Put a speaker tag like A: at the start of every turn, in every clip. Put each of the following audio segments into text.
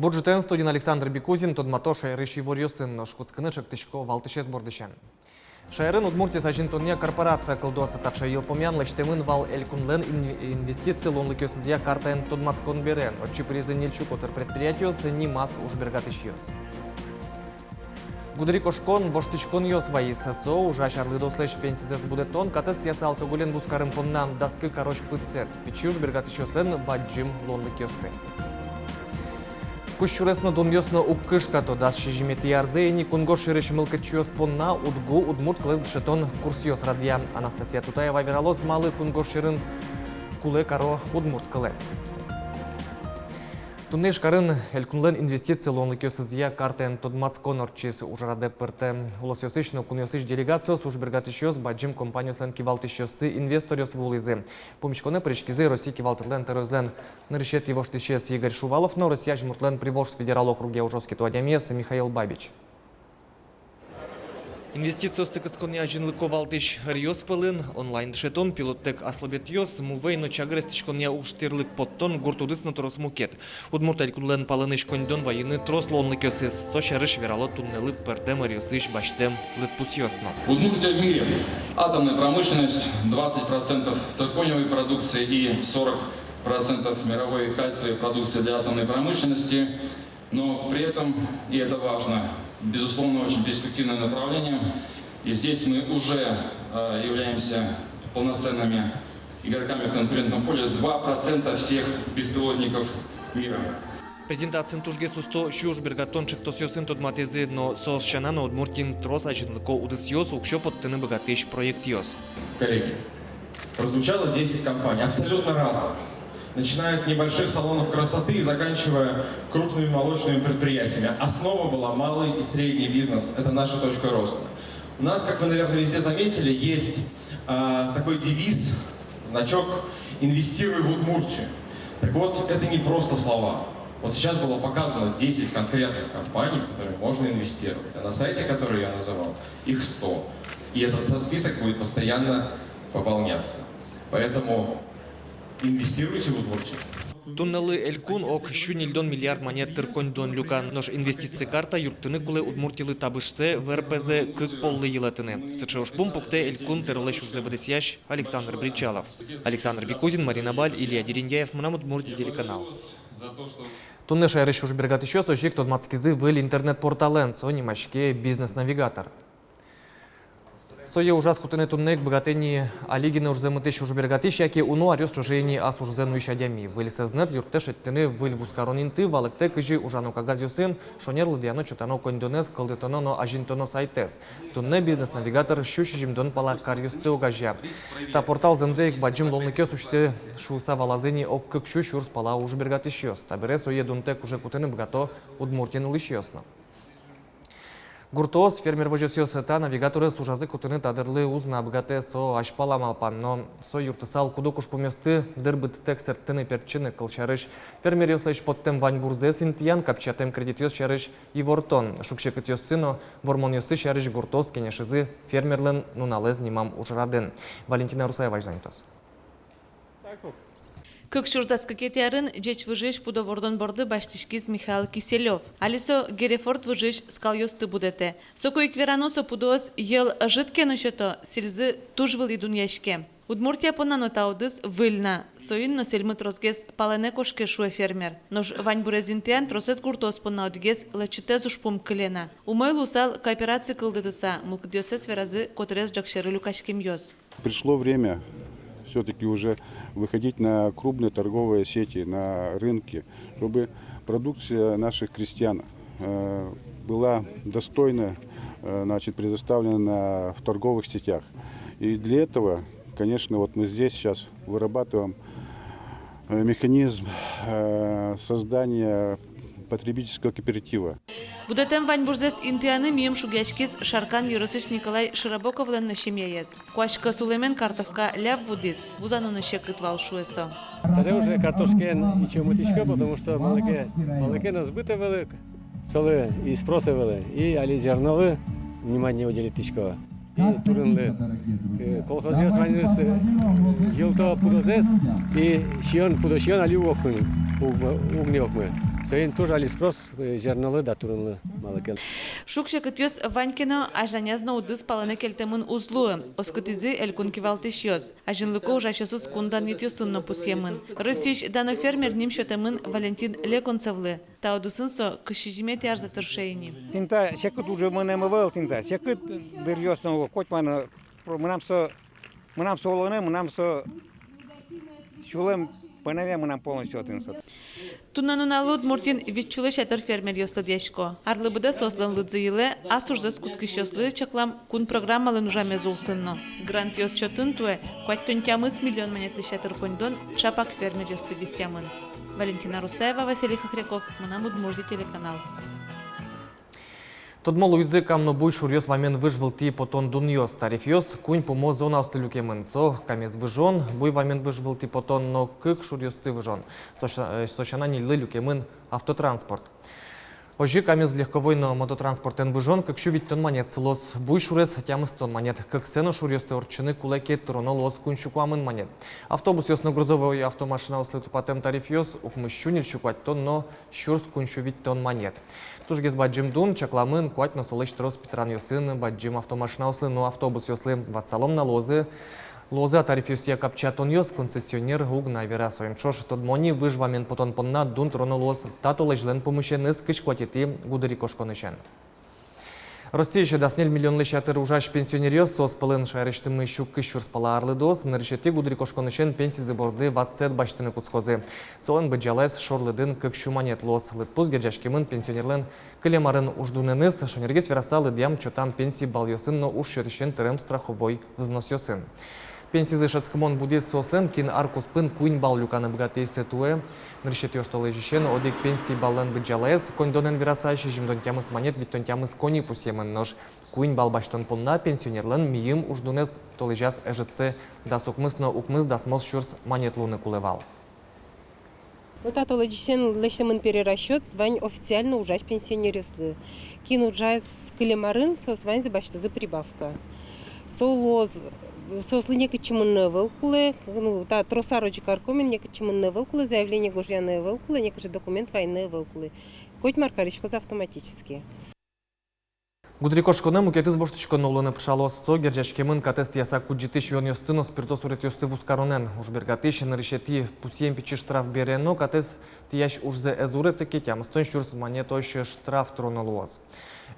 A: Бюджетен студент Александр Бекузин тодмато шайрыши ворьосын шкутскынычык тычко валтышес бордышен. Шайрын Удмуртия сажинтонния корпорация кылдосы такша елпомян лыштемын вал элькунлен инвестиции лонлы көсізия картаен тодмацкон берен. Отчи призен Ильчук отыр предприятиосы не масс уж бергатыш йос. Гудри кошкон воштычкон йос ваисасо уже шарлы дослеш пенсизес будетон катыс тяса алкоголен бускарым поннам даскы короч пыцет. Пичи уж бергатыш йослен баджим лонлы көсы. Кущуресно доньосно уккышкато дас шижимети ярзейни кунго ширыш мылкачиос понна удгу удмурт клэс шетон курсиос радия. Анастасия Тутаева вералос малы кунго ширын куле каро удмурт клэс. Туннеш карын элькунлен инвестиции лонлы көсізия картен тодмацкон орчис ужраде пырте. Улосиосычно куньосыч делегациос уж бергатышиос баджим компаниослен кивалтышиосы инвесториос вулизы. Помечконе причкизы России кивалтырлен терозлен нарышет его штычес Игорь Шувалов, но Россия жмуртлен привож федерал округе Ужовский туадямес Михаил Бабич. Инвестицио стыкыскон яжинлы ковалтыш риос пылын, онлайн шетон пилоттек аслобет йос, мувейно чагрестичкон я уштирлык поттон гуртудыс на трос мукет. Удмурт элькунлен палыныш кондон военный трос лонлы көсес, сошарыш верало туннелы пердем риосыш баштем лытпусьосно.
B: Удмуртия в мире. Атомная промышленность, 20% циркониевой продукции и 40% мировой кальциевой продукции для атомной промышленности. Но при этом, и это важно, безусловно, очень перспективное направление. И здесь мы уже являемся полноценными игроками в конкурентном поле. 2% всех беспилотников мира.
A: Презентациян тужгесу 100 шушбергатончик тосьосын тодматезы, но соосчана на Удмуртин трос ажинлыко удысьос укщо подтыны богатыш проект йос.
C: Коллеги, прозвучало 10 компаний, абсолютно разных. Начиная от небольших салонов красоты и заканчивая крупными молочными предприятиями. Основа была малый и средний бизнес. Это наша точка роста. У нас, как вы, наверное, везде заметили, есть такой девиз, значок «Инвестируй в Удмуртию». Так вот, это не просто слова. Вот сейчас было показано 10 конкретных компаний, в которые можно инвестировать. А на сайте, который я называл, их 100. И этот список будет постоянно пополняться. Поэтому инвестируйте в Удмуртию.
A: Туннелы элькун ок щунильдон миллиард монет тыркондон люкан. Нож инвестиции карта юртыны кулы Удмуртилы табышсе в РПЗ кык поллы елатыны. Сычеуш пумпукте элькун теролеш уже бадысящ Александр Бричалов. Александр Бекузин, Марина Баль, Илья Дерендяев, Мнам Удмуртия телеканал. Туннеш айрыш уж бергат еще сожик тот мацкизы в интернет-портален, сони мачке бизнес-навигатор. Сое ужас кутыны туннек богатыни алигины уже замытыш уже бергатыш, яки уну арёс чужейни ас уже зену ищадями. Вылисезнет юртеш эттыны выльвус коронинты валыкте кыжи ужану кагазюсын, шонерлы диано чутано кондонез кылдытоно но ажинтоно сайтес. Тунне бизнес-навигатор щущижимдон пала карюсты угажя. Та портал земзейк баджим лолныке суште шуса валазыни ок кык щущ урс пала уже бергатыш йос. Табере сое дунтек уже кутыны богато Удмуртин лыщёсно. Гуртоос фермер вожесёсыта навигаторы сужазы кутыны тадырлы узна бгате со ашпала малпан, но со юртысал кудокуш поместы дырбыт тексертыны перчины кылчарыш. Фермер ёслэш подтем вань бурзе синтиян капчатем кредит ёс шарыш и вортон. Шукшекыт ёсыно вормон ёсы шарыш гуртоос кенешизы фермерлен нуналез нимам ужраден. Валентина Русаева жданитос.
D: Кыкшурдас кокетярын жеч выжиш пудовордон борды баштишкиз Михаил Киселев. Алисо Герефорд выжиш скалёсты будете. Соко иквераносо пудос ел житкен ушето сильзы тужвыл идун яшке. Удмуртия понано таудыз выльна. Соинно сельмыт розгез палене кошке шуе фермер. Нож вань бурезинтиан тросес гуртос поннаудгез лачитез ушпум кылена. Умой лусал кооперации кылдыдыса, мылкдёсес веразы котрез джакшеры люкашким йоз.
E: Пришло время все-таки уже выходить на крупные торговые сети, на рынки, чтобы продукция наших крестьян была достойно предоставлена в торговых сетях. И для этого, конечно, вот мы здесь сейчас вырабатываем механизм создания потребительского кооператива.
D: Будетем вань бурзест интианы мием шугячкиз Шаркан Юросыч Николай Широбоковлен нощемеез. Куашка Сулеймен картовка ляв будиз, вузану нощекыт валшуесо.
F: Таре уже картошкен и чемутичка, потому что молоке на сбыта велик, соли и спроса велик, и али зерновы внимание уделить тичкова. И турынлы колхозес ванирс елто пудозес и шион пудошион али уокмы, угни окмы. Сөйін тоже али спрос жерналы да турынлы малыкен.
D: Шукша кытьёс Ванькина ажанязна удыс паланы келтемын узлу. Оскытызы элькун кивалтыш ёз. Ажинлыко ужашосыз кундан етьёсынно пусьемын. Ростиш дано фермер ним шотемын Валентин Леконцевлы. Таудысынсо кышижимет ярза тыршейни.
G: Тинта шекут уже мынемывыл тинта. Шекут берёсно хоть мана мынамсо олоне, мынамсо шулем панаве мынам полностью отынсат.
D: Туннануналу Удмуртин витчулы шатыр фермер ёслы дешко. Арлыбыда сослан лыдзыйлы, асурзы скутскиш ёслы чаклам кун программалы нужаме зулсынно. Грант ёс чотын туэ, куать тонтямыс миллион монетлы шатыр кондон чапак фермер ёслы висямын. Валентина Русаева, Василий Хохряков, Манам Удмурти телеканал.
A: Тодмол уйзы камно буй шурьёс вамен выжвал ти потон дун ёс. Тариф ёс кунь помо зона остылюкемын. Со камез выжон, буй вамен выжвал ти потон, но кык шурьёс ты выжон. Сочана не лылюкемын автотранспорт. Ожи камез легковойно мототранспортен выжон, как щу ведь тон монет целос. Буй шурес тямыз тон монет. Как сено шурьёс ты орчыны кулаке тронол ос кунь щукуамын монет. Автобус ёс на грузовой автомашина ослыту патем тариф ёс, укмыщунил щукать тон, но щурс кунь щу ведь тон монет. Тужгез баджим дун, чакламын, куать на солыч трос Петран ёсын, баджим автомашина ослы, но автобус ёслы ватсалом на лозы. Лозы тариф ёсия капча тон ёс, концессионер гуг на вера своим чош. Тодмони выжвамен потон понна дун троно лоз, тато лежлен помыщен из кыч куатити гудари кошконышен. Россия еще даснель миллион лещатыр ужаш пенсионерёс, сос пылын шайрыштымы щук кыщур спала арлыдос, нарышети гудри кошконышен пенсии заборды ватцет баштыны куцкозы. Солын быджалес шорлыдын кык шуманет лос, лытпуз герджашкемын пенсионерлен кылемарын уждуныныз, шонергес верасталы дям чотам пенсии бал ёсын, но уж шерещен тырым страховой взнос ёсын. Пенсии за шацкомон будет сослен, кин аркус пын куин бал люканы богатейсы туэ, нарышет ёшталы жещен, одик пенсии баллен быджалес, конь верасайши жимдон тямыс монет, ведь тон тямыс кони пусемын нож. Куин бал баштон полна пенсионерлен миим уждунез толыжас эжеце да сукмысно укмыз да смос шурс монет луны кулевал.
H: Вот это логичен лечтамын перерасчет, вань официально ужать пенсионерислы. Кин ужать с калемарын, сос вань за баштазы прибавка. Солоз сослы некачемынны вылкулы, ну та тросарочек аркомен некачемынны вылкулы, заявление гожьяны вылкулы, некаче документ войны вылкулы. Коть маркаричкоз автоматически.
A: Гудрикошконы мукетиз воштычконы улыны пшалос со герджашкемын катест яса куджитыш йон ёстыно спиртос урет ёсты вускаронен. Ужбергатыш нарышети пусем пичи штраф берено, катес тияш ужзе эзуреты кетям. Стон шурс монетош штраф тронолуоз.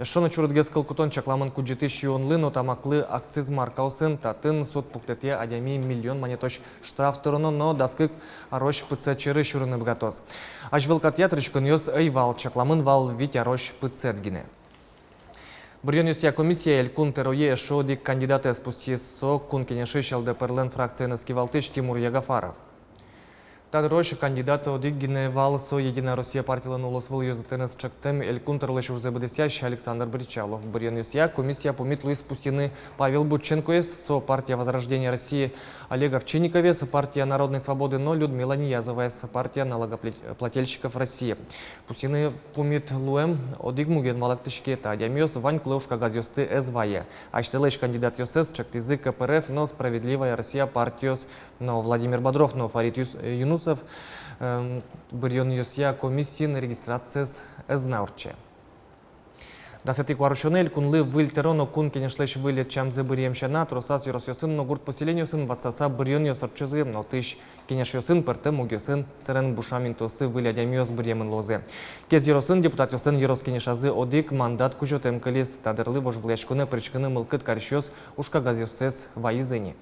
A: Шоны чурдгез калкутон чакламын куджитыш йонлы, но тамаклы акциз маркаусын, татын сот пуктете адями миллион монетош штраф троно, но даскык арош пыце чыры шурыны бгатоз. Ажвелкат ятрычкон ёс эйвал чакламын вал вить арош пыцетгине. Брионюсия комиссия элькун терое шоди кандидаты спустисо кун кенешиш ЛДПРЛН фракцияны скивалтыш Тимур Ягафаров. Тадрош кандидаты одиггине валсо Единая Россия партиялын улосвыл юзытыныз чактым элькун терлыш урзебыдысящ Александр Бричалов. Брионюсия комиссия помит Луис Пусины Павел Бутченко со партия Возрождения России Олег Овчинниковец, партия Народной Свободы, но Людмила Ниязова, партия налогоплательщиков России. Пусины помит Луэм одигмуген малактышке тадямиос Вань Кулеушка газёсты СВАЕ. Ашселыш кандидат ЮСС чактызы КПРФ, но Справедливая Россия партиос, но Владимир Бодров, но Фарид Юнусов, Брионюсия комиссии на регистрации Эзнаурче. Дасети кварушонель кунлы вильтероно кун кенешлеш вылет чем забыремщана, тросас юросёсын, но гурт поселеньёсын ватсаса брьон ёсорчызы, но тыш кенешёсын пырты мугёсын сырен бушаминтосы вылядямёс бремын лозе. Кез юросын депутат ёсын юрос кенешазы одик мандат кужотем калис тадырлы вожвлешкуны причкыны мылкыт карщёс ушка газёсец ваизыни.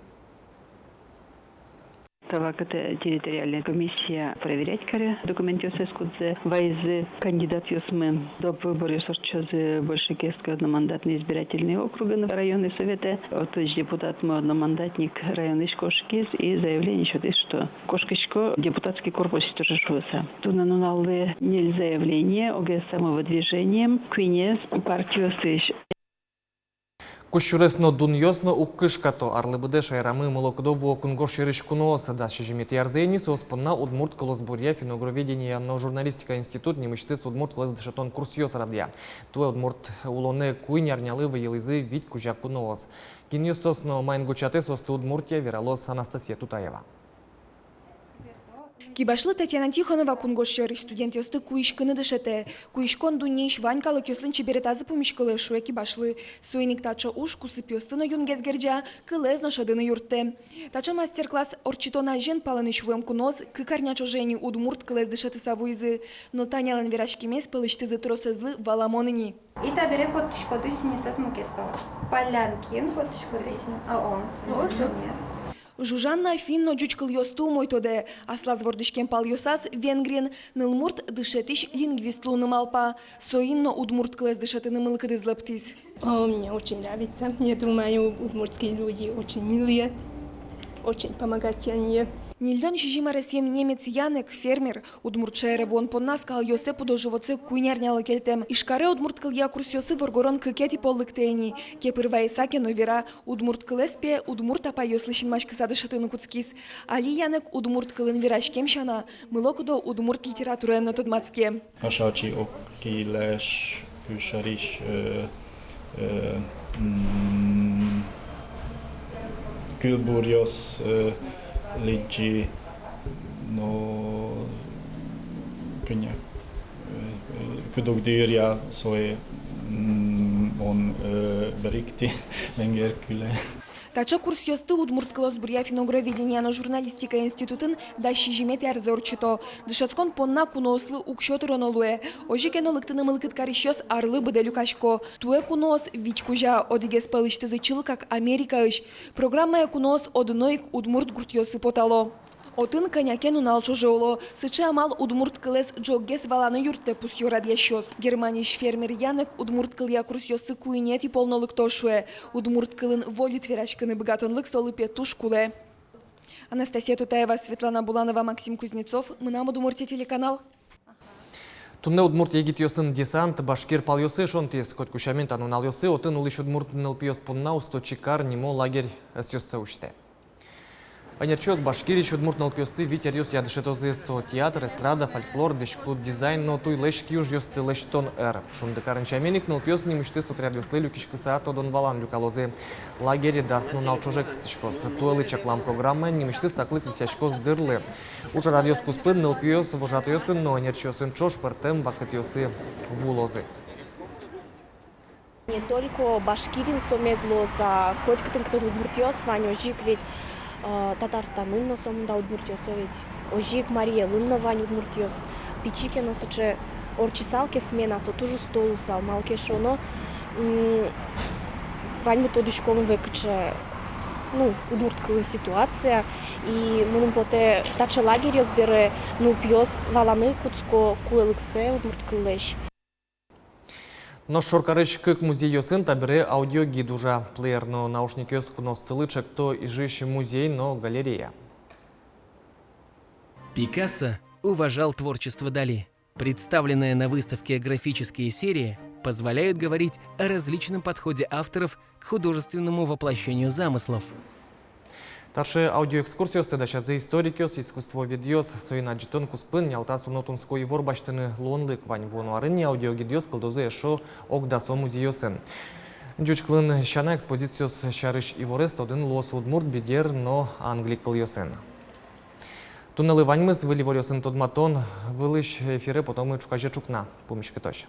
I: Таваката территориальная комиссия проверять каре документы сескудзе вайзы кандидат юсмен до выборы сорчазы больше кестка одномандатные избирательные округи на районные советы, то есть депутат мы одномандатник районный Кошкис и заявление еще что Кошкичко депутатский корпус тоже шуса. Тут нанули не заявление о самовыдвижением Квинес партию сыщ.
A: Кущуресно дун ёсно уккышкато арлыбыды шайрамы молокдову кунгош ширышкуноса да шижимет ярзени соспонна удмурт колосбурья финогроведения но журналистика институт немышты судмурт колос дышатон курс ёс радья. Туэ удмурт улоне куйн ярнялы выелызы вить кужакуноос. Киньёсосно майн гучате состы удмуртия вералос Анастасия Тутаева.
J: Кибашлы Татьяна Тихонова кунгошшер студент ёсты куишкыны дышете. Куишкон дунниш ванькалы кёслын чеберетазы помешкалы шуя кибашлы. Суйник тача уш кусып ёстыны юнгезгерджа, кылезно шадыны юртте. Тача мастер-класс орчитона жен паланы швуем куноз, кыкарня чожени удмурт кылез дышаты савуизы. Но танялан верашкемес пылыштызы тросезлы валамоныни.
K: Ита бере подтушкоты синесас мукетпа. Полянкин подтушкоты син, а он? Нет.
J: Жужанна финно жучкыл ёсту мойтоде, аслаз вордышкен пал ёсас венгрен, нылмурт дышетиш лингвистлу нымалпа, соинно удмурт клэс дышаты нымылкыды злаптис.
L: Мне очень нравится. Я думаю, удмуртские люди очень милые, очень помогательные.
J: Нильдон шижимарасем немец Янек, фермер, удмуртшайры вон поннаскал Йосепу до живоце куйнярнялы келтем. Ишкаре удмурткал я курс Йосы воргорон кыкети полыктени. Кепырва исаке новера удмурткал эспе удмуртапа Йослышин машка садышатыны куцкис. Али Янек удмурткалын вирашкем шана, мылокудо удмурт литература на тодмацке.
M: Ашачи окилеш, фюшариш, Külburjos Lidji, no könnyak kudogdyrja så är on berikti vengerkyle.
J: Тача курс ёсты удмурткалос бурья финогроведения на журналистика институтын да шижимет ярзорчито. Дышацкон понна кунослы укшотыронолуэ. Ожикено лыктыны мылкыт карищёс арлы быделю кашко. Туэ кунос витькужа одигес палыштызы чыл как Америка иш. Программая кунос однойк удмурт гуртьёсы потало. Отын конякен уналчо жоло. Сычы амал удмурт кылес джоггес валаны юртте пус юрад ящёс. Германиш фермер Янек удмурт кылья курс ёсы куинет и полнолык тошуэ. Удмурт кылын волит верачканы богатонлык солы петуш куле. Анастасия Тутаева, Светлана Буланова, Максим Кузнецов. Мы нам Удмуртия телеканал.
A: Тунне удмурт егит ёсын десант, башкир пал ёсы, шонтес, хоть кушамин танунал ёсы, отын улыш удмурт нылпиёс пунна, усточикар, нимо лагерь с ёсы уште. Анерчос башкирич удмурт нылпиёсты витер ёс ядышетозы со театр, эстрада, фольклор, дешку дизайн, но туй лешки уж ёсты лештон эр. Шунды карынчаменик нылпиёс немышты сотряд ёслы люкишкыса тодон валан люкалозы. Лагере даст нунал чужек стычкос. Туэлы чаклам программа немышты саклык висячкос дырлы. Уже радиос куспын нылпиёс вожат ёсын, но анерчосын чош пыртем вакыт ёсы вулозы.
N: Не только башкирин сомедлоза, котькатын ктын удмуртиёс, вань ожик ведь Татарстанын носомда удмуртиёс ведь. Ожик Мария Лынна вань удмуртиёс. Пичике носыче орчисалке смена со тужу столу сал малке шоно. Вань методичком векче удмурткала ситуация и мунун поте таче лагерь разбере нылпиёс валаны куцко куэлыксе удмурткалеш.
A: Но шоркарыш кык музей ёсын табире аудиогид уже плеер, но наушник ёс кунос цылычек, то и жище музей, но галерея.
O: Пикассо уважал творчество Дали. Представленные на выставке графические серии позволяют говорить о различном подходе авторов к художественному воплощению замыслов.
A: Тарше аудиоэкскурсиос тедаща за историкиос, искусствоведиос, соина джитон куспын, нялтасу нотунской ворбаштыны луонлык вань вону арыни аудиогидиос кылдозы эшо огдасо музейосын. Джучклын шана экспозициос шарыш иворест один лос удмурт бедер, но англик кылйосын. Туннелы ваньмыз выли ворёсын тодматон, вылыш эфире потом и чукаже чукна, помещка точ.